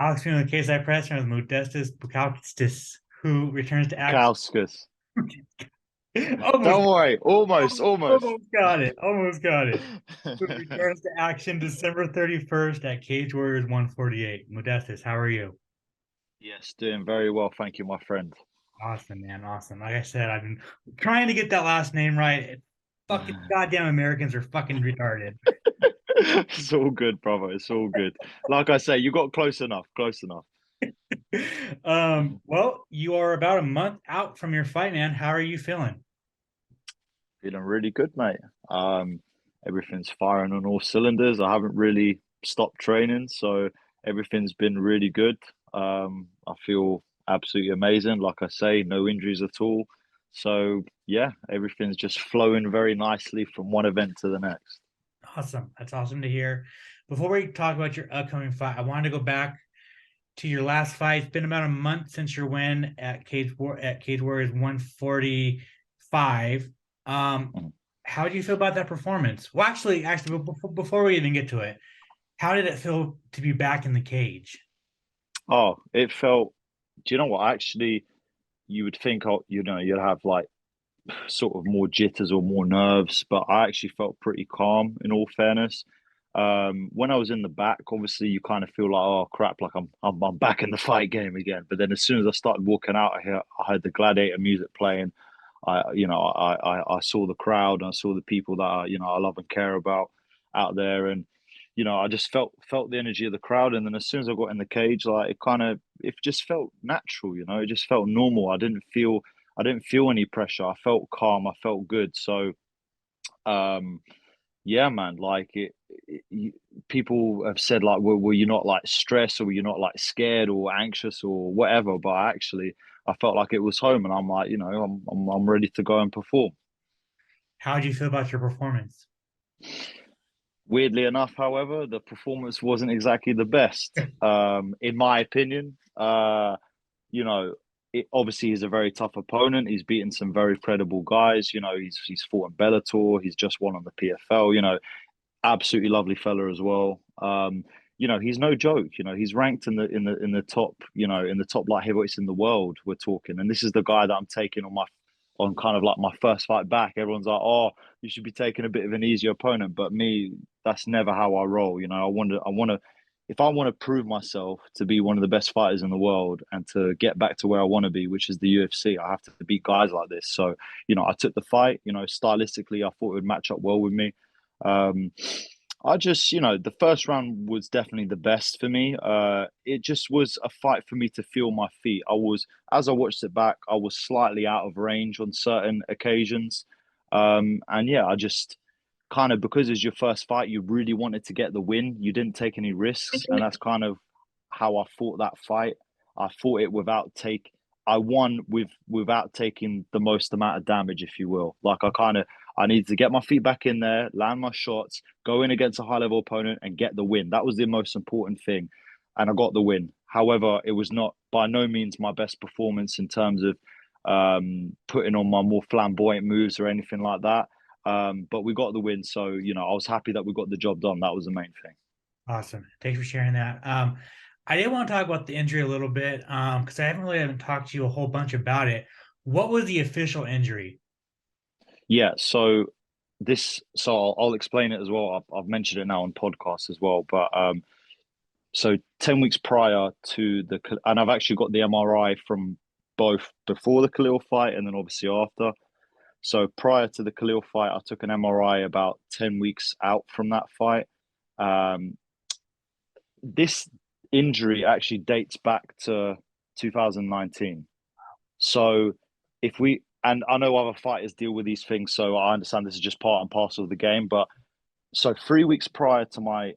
Alex Miller, case I press with Modestas Bukauskas, who returns to action. Bukauskas. Almost, Don't worry. Almost. almost got it. Almost got it. Who returns to action December 31st at Cage Warriors 148. Modestas, how are you? Yes, doing very well. Thank you, my friend. Awesome, man. Awesome. Like I said, I've been trying to get that last name right. Fucking goddamn Americans are fucking retarded. It's all good, brother. It's all good. Like I say, you got close enough. Close enough. Well, you are about a month out from your fight, man. How are you feeling? Feeling really good, mate. Um, Everything's firing on all cylinders. I haven't really stopped training, so everything's been really good. I feel absolutely amazing. Like I say, no injuries at all. So yeah, everything's just flowing very nicely from one event to the next. Awesome. That's awesome to hear. Before we talk about your upcoming fight, I wanted to go back to your last fight. It's been about a month since your win at Cage Warriors 145. Um, Mm. how do you feel about that performance? Well, actually, before we even get to it, how did it feel to be back in the cage? Oh, it felt. Do you know what? Actually, you would think, oh, you'd have like sort of more jitters or more nerves, but I actually felt pretty calm in all fairness. When I was in the back, obviously you kind of feel like, oh crap, like I'm back in the fight game again. But then as soon as I started walking out, I heard the Gladiator music playing. I saw the crowd and I saw the people that I love and care about out there, and I just felt the energy of the crowd. And then as soon as I got in the cage, like it just felt natural. It just felt normal. I didn't feel any pressure. I felt calm. I felt good. So, um, yeah, man. Like people have said, like, were you not like stressed, or were you not like scared or anxious or whatever? But actually, I felt like it was home, and I'm like, I'm ready to go and perform. How do you feel about your performance? Weirdly enough, however, the performance wasn't exactly the best, in my opinion. You know, obviously he's a very tough opponent. He's beaten some very credible guys. He's fought in Bellator. He's just won on the PFL. Absolutely lovely fella as well. He's no joke. He's ranked in the top. In the top light heavyweights in the world. We're talking, and this is the guy that I'm taking on kind of like my first fight back. Everyone's like, "Oh, you should be taking a bit of an easier opponent," but me, that's never how I roll. If I want to prove myself to be one of the best fighters in the world and to get back to where I want to be, which is the UFC, I have to beat guys like this. So, I took the fight. Stylistically, I thought it would match up well with me. Um, I just, the first round was definitely the best for me. It just was a fight for me to feel my feet. As I watched it back, I was slightly out of range on certain occasions. And yeah, I just kind of, because it's your first fight, you really wanted to get the win. You didn't take any risks. And that's kind of how I fought that fight. I fought it I won without taking the most amount of damage, if you will. I needed to get my feet back in there, land my shots, go in against a high level opponent and get the win. That was the most important thing. And I got the win. However, it was not by no means my best performance in terms of putting on my more flamboyant moves or anything like that. But we got the win. So, I was happy that we got the job done. That was the main thing. Awesome. Thanks for sharing that. I did want to talk about the injury a little bit because I haven't talked to you a whole bunch about it. What was the official injury? Yeah. So I'll explain it as well. I've mentioned it now on podcasts as well. But so 10 weeks prior to and I've actually got the MRI from both before the Khalil fight and then obviously after. So prior to the Khalil fight, I took an MRI about 10 weeks out from that fight. Um, this injury actually dates back to 2019. So and I know other fighters deal with these things, so I understand this is just part and parcel of the game. But so 3 weeks prior to my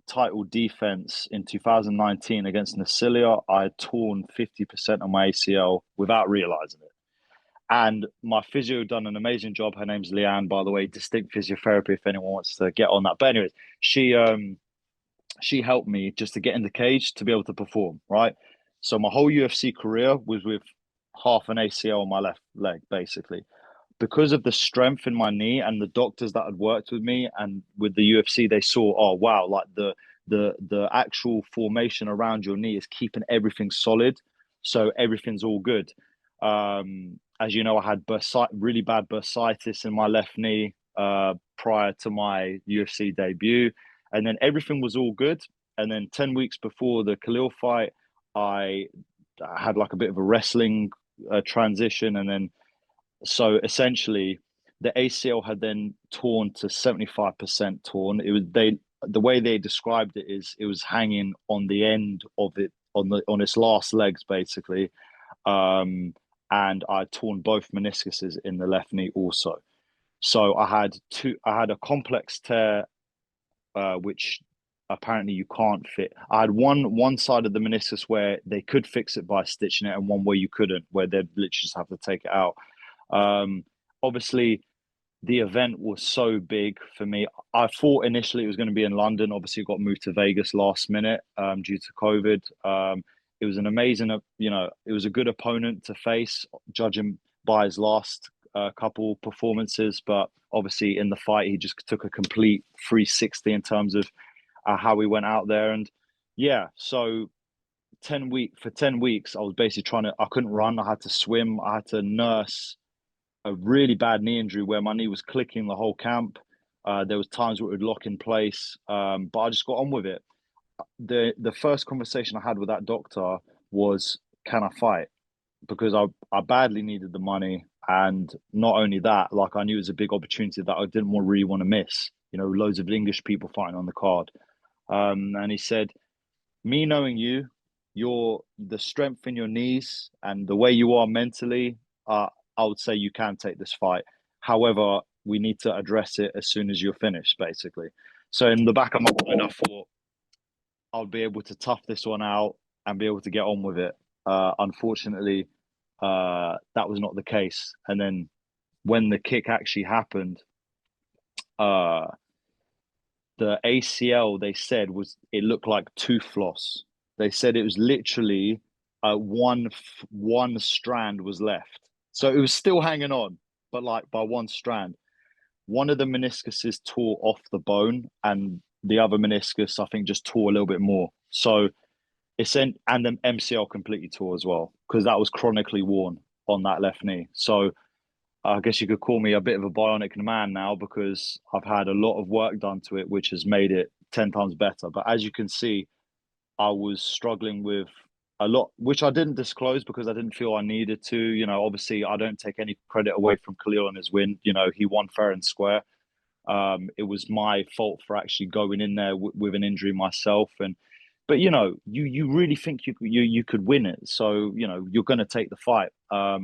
title defense in 2019 against Nasilia, I had torn 50% of my ACL without realizing it. And my physio done an amazing job. Her name's Leanne, by the way, distinct physiotherapy if anyone wants to get on that. But anyways, she helped me just to get in the cage to be able to perform, right? So my whole UFC career was with half an ACL on my left leg, basically. Because of the strength in my knee and the doctors that had worked with me and with the UFC, they saw, oh wow, like the actual formation around your knee is keeping everything solid, so everything's all good. As you know, I had really bad bursitis in my left knee prior to my UFC debut, and then everything was all good. And then 10 weeks before the Khalil fight, I had like a bit of a wrestling transition, and then so essentially the ACL had then torn to 75% torn. It was the way they described it is it was hanging on the end of it on its last legs basically. And I torn both meniscuses in the left knee also. So I had a complex tear, which apparently you can't fit. I had one side of the meniscus where they could fix it by stitching it, and one where you couldn't, where they'd literally just have to take it out. Obviously, the event was so big for me. I thought initially it was going to be in London. Obviously, it got moved to Vegas last minute due to COVID. It was an amazing, it was a good opponent to face, judging by his last couple performances. But obviously, in the fight, he just took a complete 360 in terms of how he went out there. And yeah, so 10 weeks, I was basically I couldn't run. I had to swim. I had to nurse a really bad knee injury where my knee was clicking the whole camp. There was times where it would lock in place, but I just got on with it. The first conversation I had with that doctor was, can I fight? Because I badly needed the money, and not only that, like I knew it was a big opportunity that I didn't really want to miss. Loads of English people fighting on the card, and he said, me knowing you, the strength in your knees and the way you are mentally, I would say you can take this fight. However, we need to address it as soon as you're finished, basically. So in the back of my mind, I thought I'll be able to tough this one out and be able to get on with it. Unfortunately, that was not the case. And then when the kick actually happened, uh, the ACL they said it looked like tooth floss. They said it was literally one strand was left, so it was still hanging on, but like by one strand. One of the meniscuses tore off the bone, and the other meniscus I think just tore a little bit more. So and the MCL completely tore as well because that was chronically worn on that left knee. So I guess you could call me a bit of a bionic man now because I've had a lot of work done to it, which has made it 10 times better. But as you can see, I was struggling with a lot, which I didn't disclose because I didn't feel I needed to. Obviously, I don't take any credit away from Khalil and his win. He won fair and square. It was my fault for actually going in there with an injury myself. But you really think you could win it, so you're going to take the fight.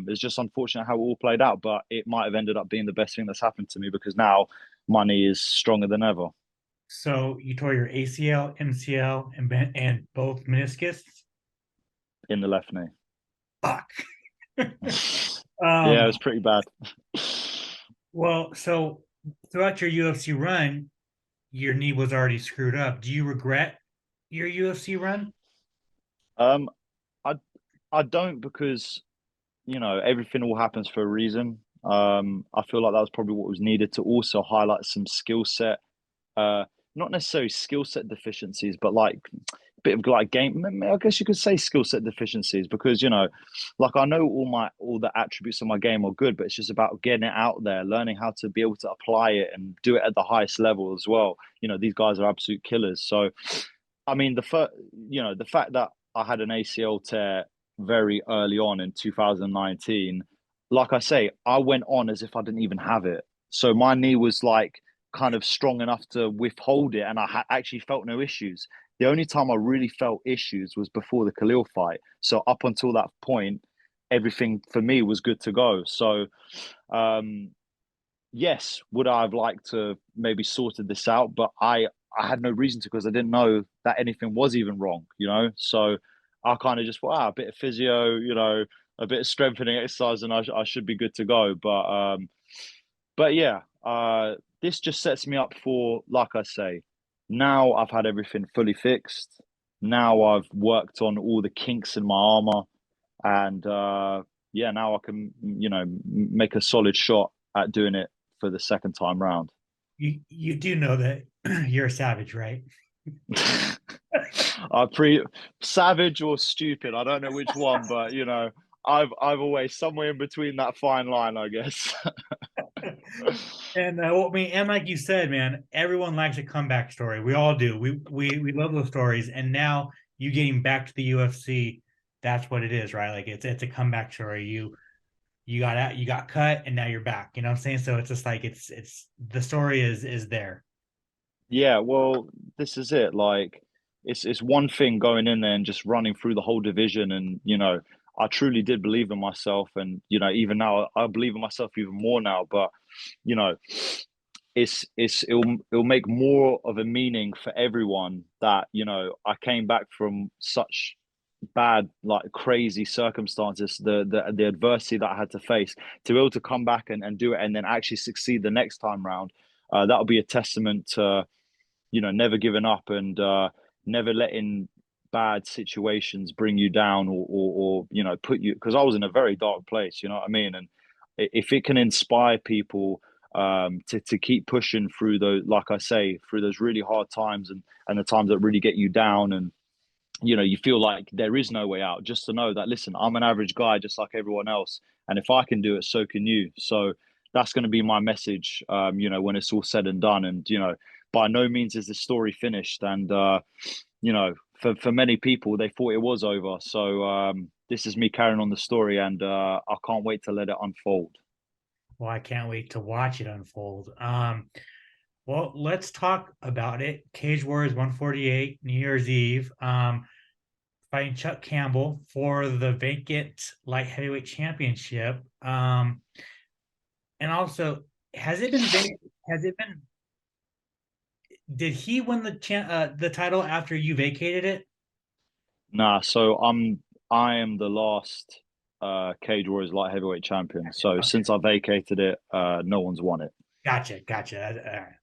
It's just unfortunate how it all played out, but it might have ended up being the best thing that's happened to me because now money is stronger than ever. So you tore your ACL, MCL, and both meniscus. In the left knee. Fuck. Yeah, it um. was pretty bad. Well, so throughout your UFC run, your knee was already screwed up. Do you regret your UFC run? um, I I don't because everything all happens for a reason. I feel like that was probably what was needed to also highlight some skill set, uh, not necessarily skill set deficiencies, but like a bit of like game. I guess you could say skill set deficiencies because like I know all the attributes of my game are good, but it's just about getting it out there, learning how to be able to apply it and do it at the highest level as well. These guys are absolute killers. So, I mean, the fact that I had an ACL tear very early on in 2019, like I say, I went on as if I didn't even have it. So my knee was like kind of strong enough to withhold it, and I actually felt no issues. The only time I really felt issues was before the Khalil fight. So up until that point, everything for me was good to go. So, um, yes, would I have liked to maybe sorted this out? But I had no reason to because I didn't know that anything was even wrong. So I kind of just thought, a bit of physio, a bit of strengthening exercise, and I should be good to go. But yeah, this just sets me up for, like I say, now I've had everything fully fixed. Now I've worked on all the kinks in my armor, and yeah, now I can, make a solid shot at doing it for the second time round. You do know that you're a savage, right? I pre savage or stupid. I don't know which one, but I've always somewhere in between that fine line, I guess. And well, I mean, and like you said, man, everyone likes a comeback story. We all do. We love those stories. And now you getting back to the UFC, that's what it is, right? Like it's a comeback story. You got out, you got cut, and now you're back. You know what I'm saying? So it's just like it's the story is there. Yeah, well, this is it. Like, it's one thing going in there and just running through the whole division, and I truly did believe in myself, and even now I believe in myself even more now. But you know, it'll make more of a meaning for everyone that I came back from such bad, like crazy circumstances, the adversity that I had to face, to be able to come back and do it, and then actually succeed the next time round. That'll be a testament to never giving up, and never letting bad situations bring you down, or put you, because I was in a very dark place, you know what I mean? And if it can inspire people to keep pushing through those, like I say, through those really hard times, and the times that really get you down, and you feel like there is no way out, just to know that, listen, I'm an average guy just like everyone else, and if I can do it, so can you. So that's going to be my message, when it's all said and done. And by no means is the story finished, and for many people, they thought it was over. So this is me carrying on the story, and I can't wait to let it unfold. Well, I can't wait to watch it unfold. Well, let's talk about it. Cage Warriors 148, New Year's Eve. Fighting Chuck Campbell for the vacant light heavyweight championship. And also, has it been has it been did he win the title after you vacated it? Nah, so I am the last Cage Warriors light heavyweight champion. So Okay, since I vacated it, no one's won it. gotcha. All right.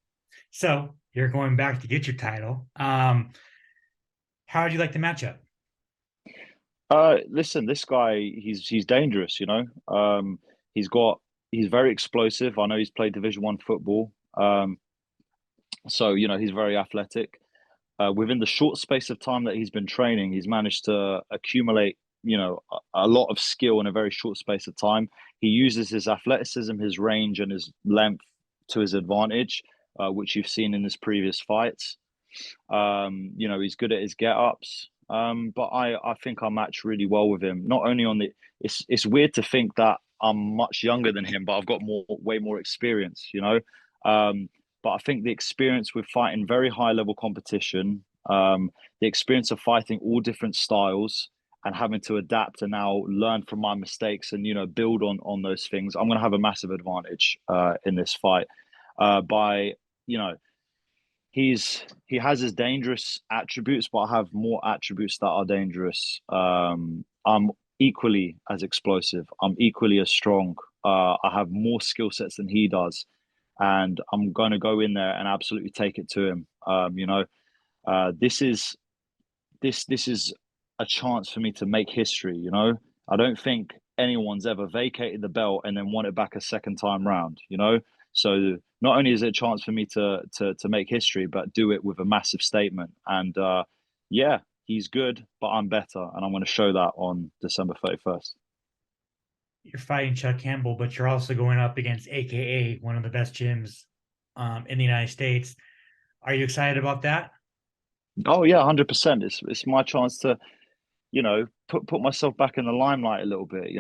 So you're going back to get your title. How would you like the matchup? Listen, this guy, he's dangerous, He's got he's very explosive. I know he's played Division 1 football. So he's very athletic. Within the short space of time that he's been training, he's managed to accumulate, a lot of skill in a very short space of time. He uses his athleticism, his range, and his length to his advantage, which you've seen in his previous fights. He's good at his get ups. But I think I match really well with him. Not only on the, it's weird to think that I'm much younger than him, but I've got way more experience. But I think the experience with fighting very high level competition, the experience of fighting all different styles, and having to adapt and now learn from my mistakes, and build on those things, I'm going to have a massive advantage in this fight. By you know he has his dangerous attributes, but I have more attributes that are dangerous. I'm equally as explosive. I'm equally as strong. I have more skill sets than he does, and I'm going to go in there and absolutely take it to him. This is this is a chance for me to make history. I don't think anyone's ever vacated the belt and then won it back a second time round. So not only is it a chance for me to make history, but do it with a massive statement. And yeah, he's good, but I'm better, and I'm going to show that on December 31st. You're fighting Chuck Campbell, but you're also going up against AKA one of the best gyms in the United States. Are you excited about that? Oh yeah, 100%. It's my chance to put myself back in the limelight a little bit.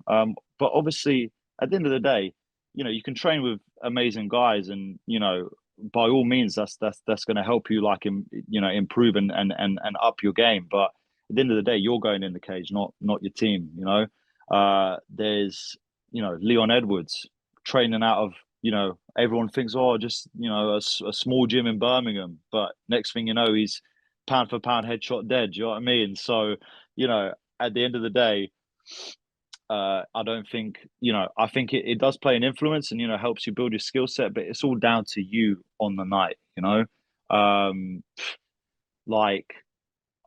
But obviously, at the end of the day, you can train with amazing guys, and by all means, that's going to help you, like, improve and up your game. But at the end of the day, you're going in the cage, not your team. There's Leon Edwards training out of, everyone thinks, oh, just a small gym in Birmingham, but next thing you know, he's pound for pound headshot dead. Do you know what I mean? So at the end of the day, I don't think, I think it does play an influence, and, helps you build your skill set, but it's all down to you on the night. Um, like,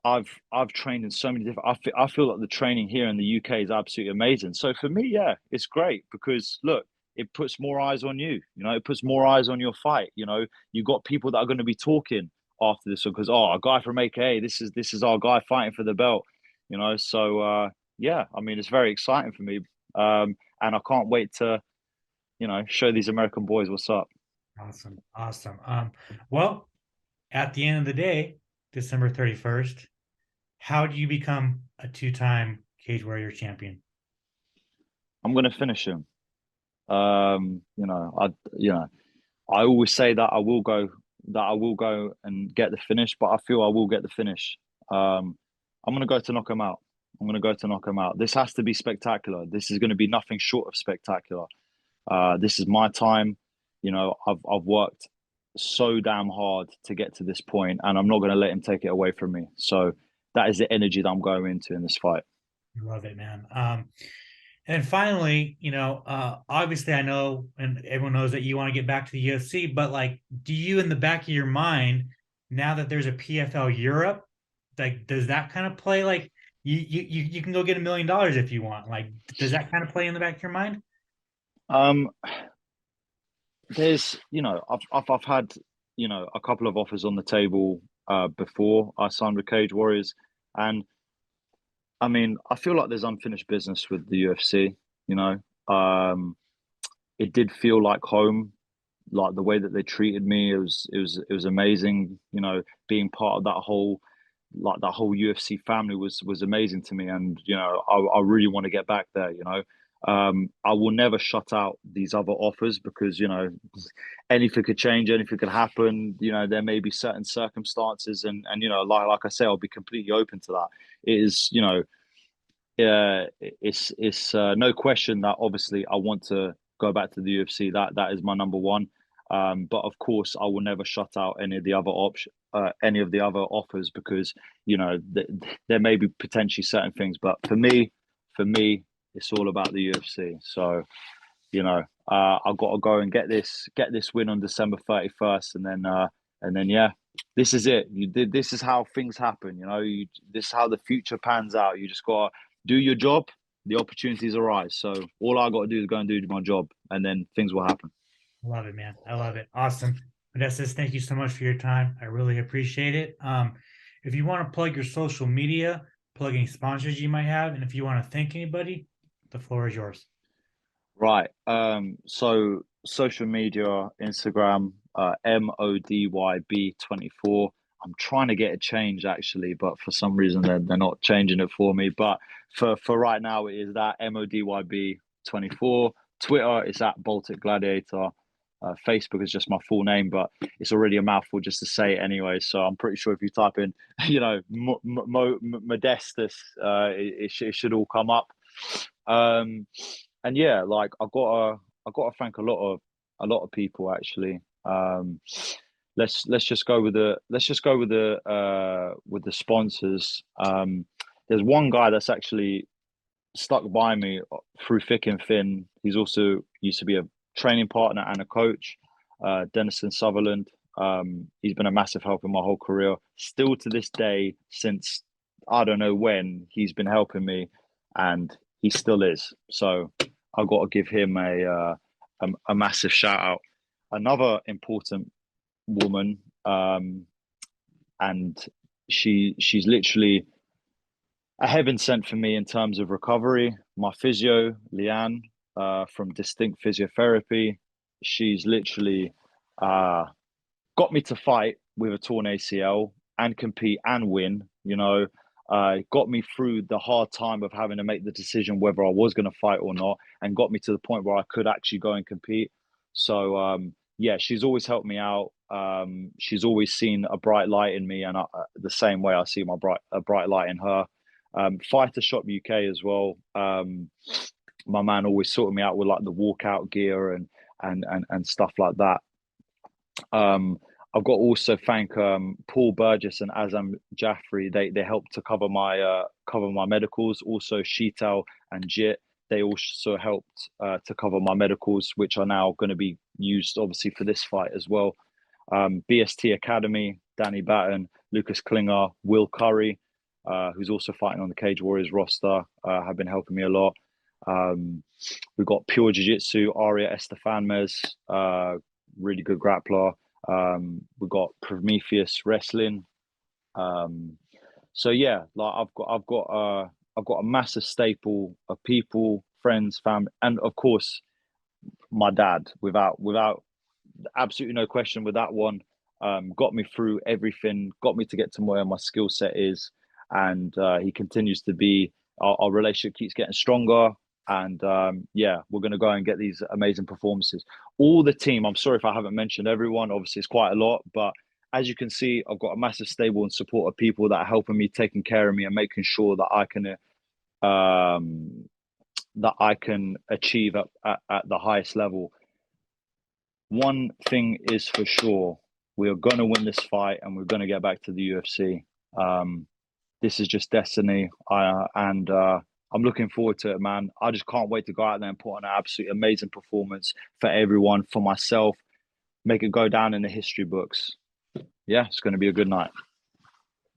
I've trained in so many different. I feel like the training here in the UK is absolutely amazing. So for me, yeah, it's great, because look, it puts more eyes on you. It puts more eyes on your fight. You got people that are going to be talking. after this one because a guy from AKA, this is our guy fighting for the belt, you know. So yeah, I mean it's very exciting for me, and I can't wait to show these American boys what's up. Awesome. Awesome. Well, at the end of the day, December 31st, how do you become a two-time Cage Warrior champion? I'm gonna finish him. I always say that I will go and get the finish, but I feel I will get the finish. I'm gonna go to knock him out. I'm gonna go to knock him out. This has to be spectacular. This is gonna be nothing short of spectacular. This is my time. I've worked so damn hard to get to this point, and I'm not gonna let him take it away from me. So that is the energy that I'm going into in this fight. I love it, man. And finally, obviously I know and everyone knows that you want to get back to the UFC, but like, do you in the back of your mind, now that there's a PFL Europe, like does that kind of play like you can go get $1 million if you want? Like, does that kind of play in the back of your mind? Um, there's, I've had, a couple of offers on the table before I signed with Cage Warriors, and I mean, I feel like there's unfinished business with the UFC. You know, um, it did feel like home, like the way that they treated me. It was amazing. Being part of that whole UFC family was amazing to me, and I really want to get back there. I will never shut out these other offers because anything could change, anything could happen. There may be certain circumstances, and like I say, I'll be completely open to that. It is, it's no question that obviously I want to go back to the UFC. That is my number one. But of course, I will never shut out any of the other offers because there may be potentially certain things. But for me, it's all about the UFC. So I've got to go and get this win on December 31st, and then yeah, this is it. This is how things happen. This is how the future pans out. You just got to do your job. The opportunities arise. So all I got to do is go and do my job, and then things will happen. I love it, man. I love it. Awesome. Modestas, thank you so much for your time. I really appreciate it. If you want to plug your social media, plug any sponsors you might have, and if you want to thank anybody, the floor is yours. Right. So social media, Instagram, MODYB24. I'm trying to get a change actually, but for some reason they're not changing it for me. But for right now, it is that MODYB24. Twitter is at Baltic Gladiator. Facebook is just my full name, but it's already a mouthful just to say it anyway. So I'm pretty sure if you type in, Modestus, it should all come up. Um, and yeah, like I got to thank a lot of people actually. Let's just go with the sponsors. There's one guy that's actually stuck by me through thick and thin. He's also used to be a training partner and a coach, Denison Sutherland. He's been a massive help in my whole career. Still to this day, since I don't know when, he's been helping me, and he still is. So I've got to give him a massive shout out. Another important woman, and she's literally a heaven sent for me in terms of recovery. My physio, Leanne, from Distinct Physiotherapy, she's literally got me to fight with a torn ACL and compete and win. Got me through the hard time of having to make the decision whether I was going to fight or not, and got me to the point where I could actually go and compete. So yeah, she's always helped me out. She's always seen a bright light in me, and the same way I see a bright light in her. Fighter Shop UK as well. My man always sorted me out with like the walkout gear and stuff like that. I've got to also thank Paul Burgess and Azam Jaffrey. They helped to cover my medicals. Also Sheetal and Jit, they also helped to cover my medicals, which are now going to be used obviously for this fight as well. BST Academy, Danny Batten, Lucas Klinger, Will Curry, who's also fighting on the Cage Warriors roster, have been helping me a lot. We've got Pure Jiu Jitsu, Aria Estefanmez, really good grappler. We got Prometheus Wrestling. So yeah, like I've got a massive staple of people, friends, family, and of course my dad. Without absolutely no question with that one. Got me through everything, got me to get to where my skill set is, and he continues to be. Our relationship keeps getting stronger, and yeah, we're gonna go and get these amazing performances. All the team. I'm sorry if I haven't mentioned everyone. Obviously, it's quite a lot, but as you can see, I've got a massive stable and support of people that are helping me, taking care of me, and making sure um, that I can achieve at the highest level. One thing is for sure, we are going to win this fight and we're going to get back to the UFC. This is just destiny. And I'm looking forward to it, man. I just can't wait to go out there and put on an absolutely amazing performance for everyone, for myself, make it go down in the history books. Yeah, it's going to be a good night.